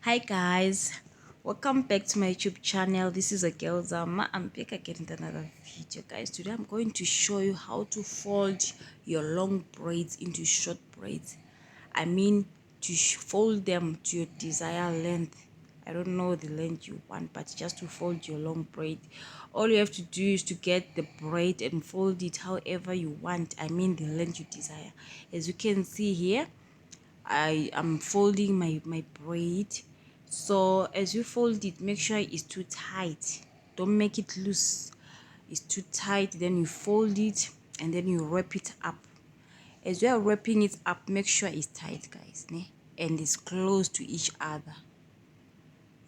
Hi guys, welcome back to my YouTube channel. This is a girl Zama. I'm back again with another video, guys. Today I'm going to show you how to fold your long braids into short braids. I mean to fold them to your desired length. I don't know the length you want, but just to fold your long braid. All you have to do is to get the braid and fold it however you want. I mean the length you desire. As you can see here, I am folding my braid. So as you fold it, make sure it's too tight, don't make it loose. It's too tight, then you fold it and then you wrap it up. As you are wrapping it up, make sure it's tight, guys, ne? And it's close to each other.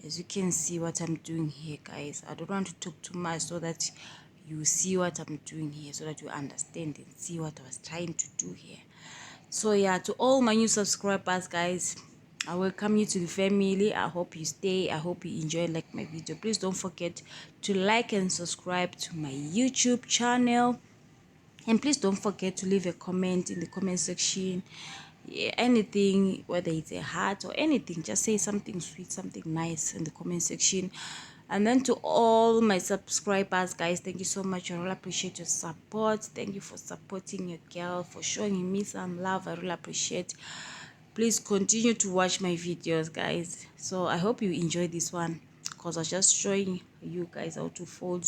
As you can see what I'm doing here, guys, I don't want to talk too much so that you see what I'm doing here, so that you understand and see what I was trying to do here. So yeah, to all my new subscribers, guys, I welcome you to the family. I hope you stay. I hope you enjoy like my video. Please don't forget to like and subscribe to my YouTube channel, and please don't forget to leave a comment in the comment section. Yeah, anything, whether it's a heart or anything, just say something sweet, something nice in the comment section. And then to all my subscribers, guys, thank you so much. I really appreciate your support. Thank you for supporting your girl, for showing me some love. I really appreciate. Please continue to watch my videos, guys. So I hope you enjoy this one, because I was just showing you guys how to fold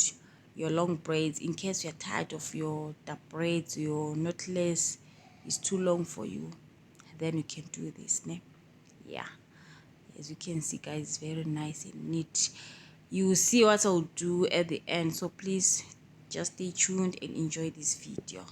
your long braids in case you're tired of your the braids, your knotless is too long for you. Then you can do this, ne? Yeah, as you can see, guys, it's very nice and neat. You will see what I'll do at the end, so please just stay tuned and enjoy this video.